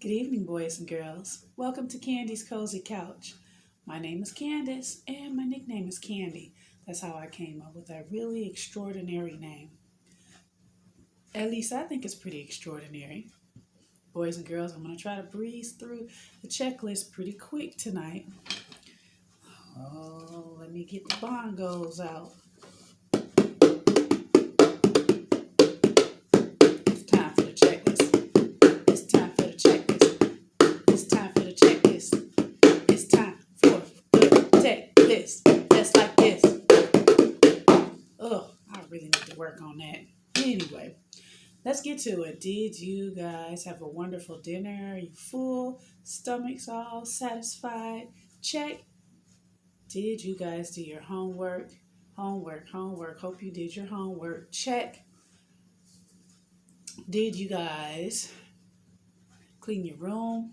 Good evening, boys and girls. Welcome to Candy's Cozy Couch. My name is Candace, and my nickname is Candy. That's how I came up with that really extraordinary name. At least I think it's pretty extraordinary. Boys and girls, I'm going to try to breeze through the checklist pretty quick tonight. Oh, let me get the bongos out. It's time for the checklist. It's time for the checklist. It's time for the checklist. It's time for the checklist. Just like this. Ugh, I really need to work on that. Anyway, let's get to it. Did you guys have a wonderful dinner? Are you full? Stomachs all satisfied? Check. Did you guys do your homework? Homework. Hope you did your homework. Check. Did you guys clean your room?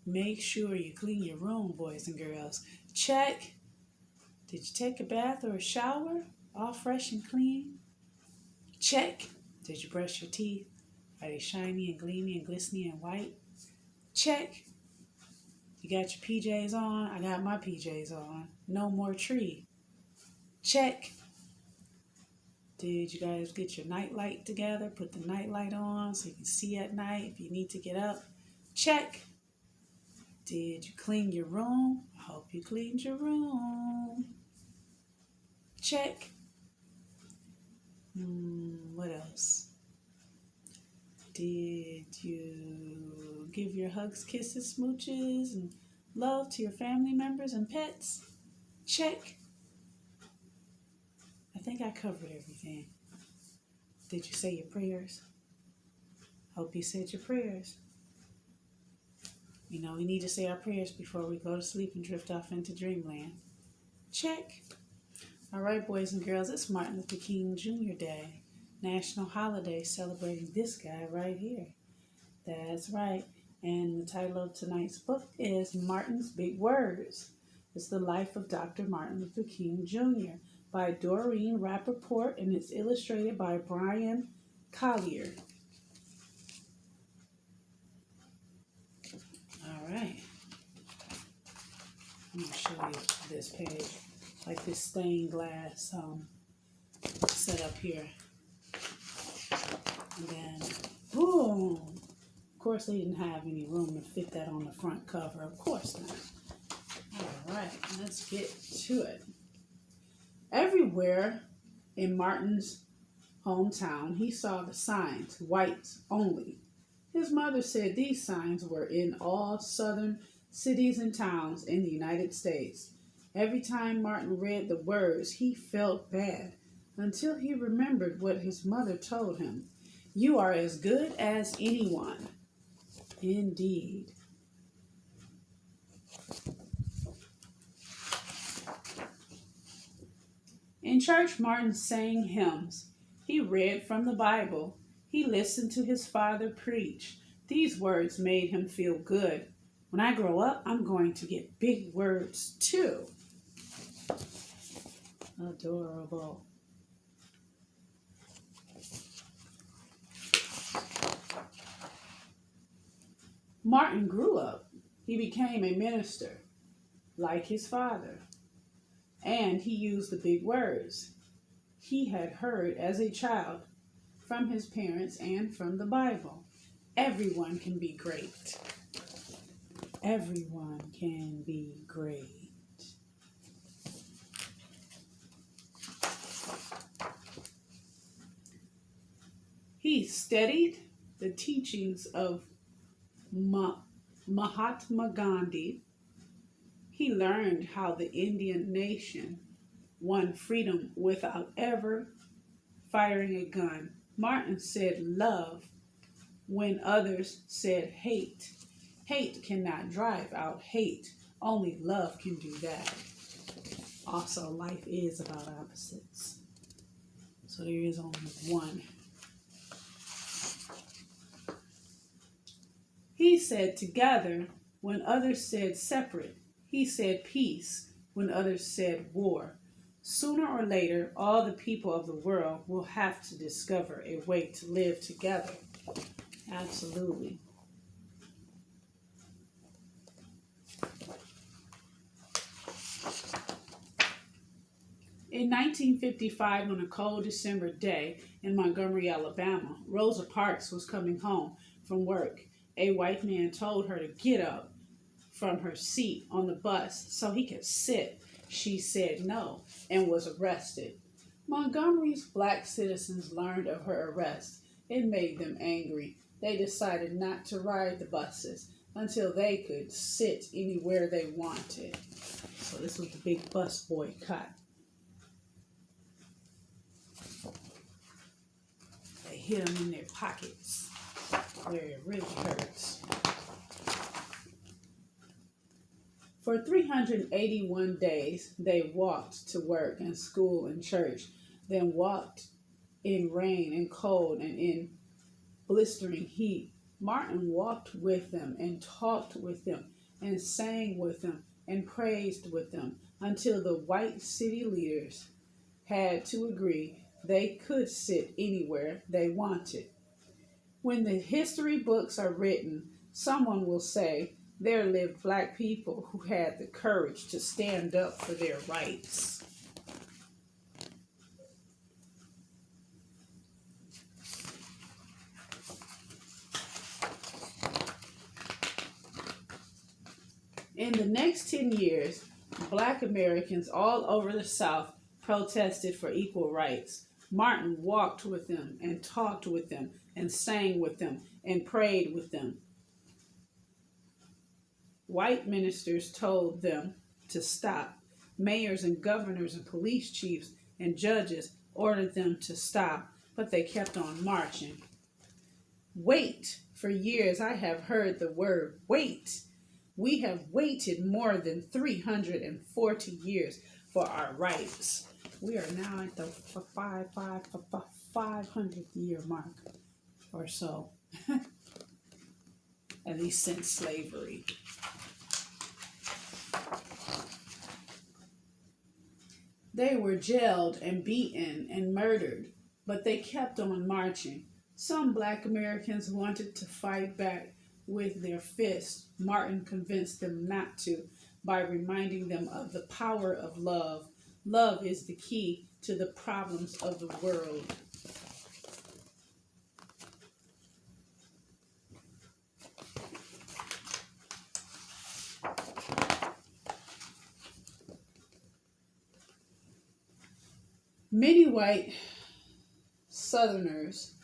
Make sure you clean your room, boys and girls. Check. Did you take a bath or a shower? All fresh and clean? Check. Did you brush your teeth? Are they shiny and gleamy and glistening and white? Check. You got your PJs on? I got my PJs on. No more tree. Check. Did you guys get your night light together? Put the night light on so you can see at night if you need to get up? Check. Did you clean your room? I hope you cleaned your room. Check. What else? Did you give your hugs, kisses, smooches, and love to your family members and pets? Check. I think I covered everything. Did you say your prayers? Hope you said your prayers. You know, we need to say our prayers before we go to sleep and drift off into dreamland. Check. All right, boys and girls, it's Martin Luther King Jr. Day. National holiday celebrating this guy right here. That's right. And the title of tonight's book is Martin's Big Words. It's the life of Dr. Martin Luther King Jr. by Doreen Rappaport, and it's illustrated by Brian Collier. All right. I'm going to show you this page, like this stained glass set up here. And then, boom! Of course, they didn't have any room to fit that on the front cover. Of course not. All right, let's get to it. Everywhere in Martin's hometown, he saw the signs, whites only. His mother said these signs were in all southern cities and towns in the United States. Every time Martin read the words, he felt bad until he remembered what his mother told him. You are as good as anyone. Indeed. In church, Martin sang hymns. He read from the Bible. He listened to his father preach. These words made him feel good. When I grow up, I'm going to get big words too. Adorable. Martin grew up. He became a minister, like his father, and he used the big words he had heard as a child from his parents and from the Bible. Everyone can be great. Everyone can be great. He studied the teachings of Mahatma Gandhi. He learned how the Indian nation won freedom without ever firing a gun. Martin said love when others said hate. Hate cannot drive out hate. Only love can do that. Also, life is about opposites. So there is only one. He said together when others said separate. He said peace when others said war. Sooner or later, all the people of the world will have to discover a way to live together. Absolutely. In 1955, on a cold December day in Montgomery, Alabama, Rosa Parks was coming home from work. A white man told her to get up from her seat on the bus so he could sit. She said no and was arrested. Montgomery's black citizens learned of her arrest. It made them angry. They decided not to ride the buses until they could sit anywhere they wanted. So this was the big bus boycott. They hit them in their pockets where it really hurts. For 381 days, they walked to work and school and church, then walked in rain and cold and in blistering heat. Martin walked with them and talked with them and sang with them and praised with them until the white city leaders had to agree they could sit anywhere they wanted. When the history books are written, someone will say, there lived black people who had the courage to stand up for their rights. In the next 10 years, black Americans all over the South protested for equal rights. Martin walked with them and talked with them and sang with them and prayed with them. White ministers told them to stop. Mayors and governors and police chiefs and judges ordered them to stop, but they kept on marching. Wait! For years I have heard the word wait. We have waited more than 340 years for our rights. We are now at the 500th year mark or so, at least since slavery. They were jailed and beaten and murdered, but they kept on marching. Some black Americans wanted to fight back with their fists. Martin convinced them not to by reminding them of the power of love. Love is the key to the problems of the world. Many white Southerners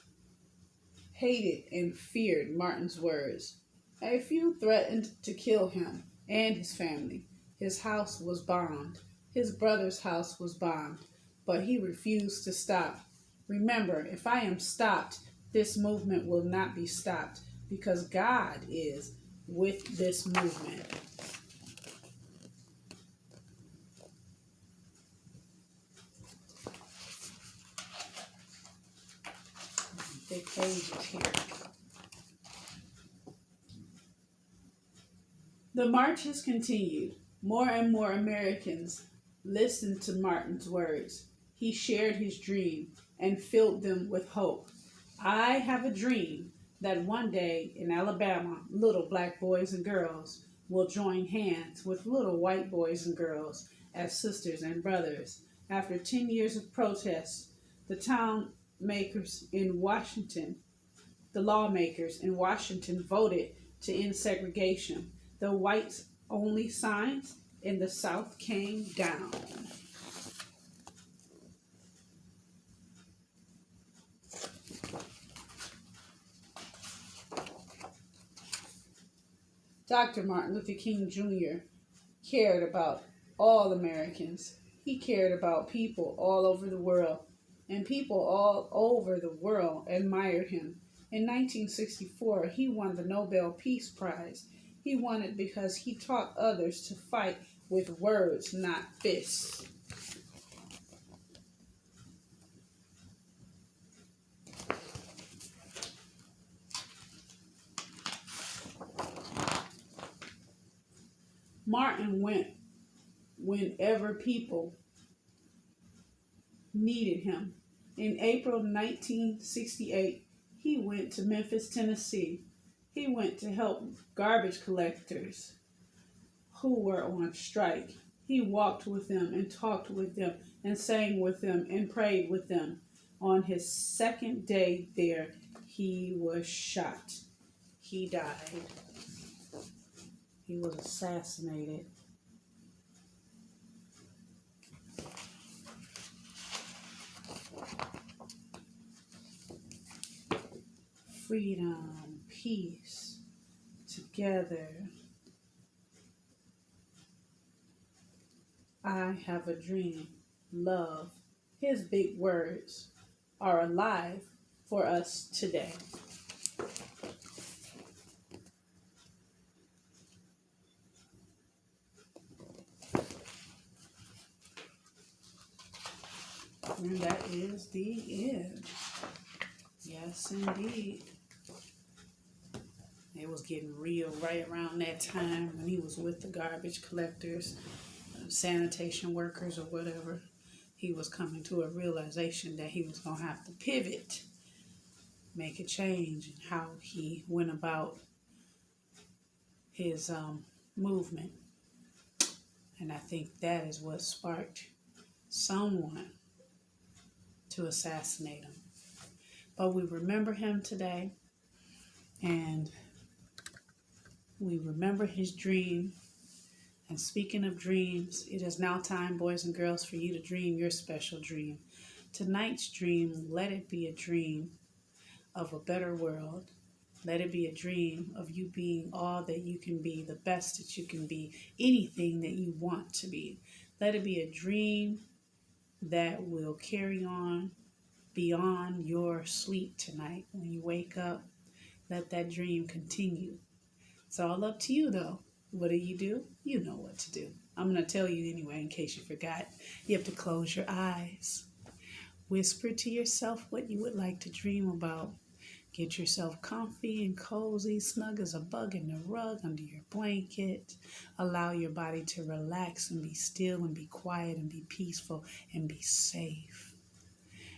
hated and feared Martin's words. A few threatened to kill him and his family. His house was bombed. His brother's house was bombed, but he refused to stop. Remember, if I am stopped, this movement will not be stopped because God is with this movement. Big pages here. The marches continued. More and more Americans listened to Martin's words. He shared his dream and filled them with hope. I have a dream that one day in Alabama, little black boys and girls will join hands with little white boys and girls as sisters and brothers. After 10 years of protests, the lawmakers in Washington voted to end segregation. The whites only signs in the South came down. Dr. Martin Luther King Jr. cared about all Americans. He cared about people all over the world, and people all over the world admired him. In 1964, he won the Nobel Peace Prize. He won it because he taught others to fight with words, not fists. Martin went whenever people needed him. In April 1968, he went to Memphis, Tennessee. He went to help garbage collectors who were on strike. He walked with them and talked with them and sang with them and prayed with them. On his second day there, he was shot. He died. He was assassinated. Freedom, peace, together. I have a dream. Love. His big words are alive for us today. And that is the end. Yes, indeed. It was getting real right around that time when he was with the garbage collectors, sanitation workers, or whatever. He was coming to a realization that he was going to have to pivot, make a change in how he went about his movement. And I think that is what sparked someone to assassinate him. But we remember him today, and we remember his dream. And speaking of dreams, it is now time, boys and girls, for you to dream your special dream. Tonight's dream, let it be a dream of a better world. Let it be a dream of you being all that you can be, the best that you can be, anything that you want to be. Let it be a dream that will carry on beyond your sleep tonight. When you wake up, let that dream continue. It's all up to you, though. What do? You know what to do. I'm going to tell you anyway in case you forgot. You have to close your eyes. Whisper to yourself what you would like to dream about. Get yourself comfy and cozy, snug as a bug in the rug under your blanket. Allow your body to relax and be still and be quiet and be peaceful and be safe.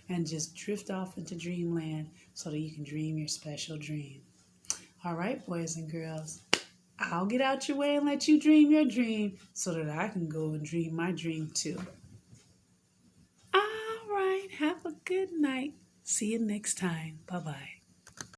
And just drift off into dreamland so that you can dream your special dream. All right, boys and girls. I'll get out your way and let you dream your dream so that I can go and dream my dream too. All right, have a good night. See you next time. Bye-bye.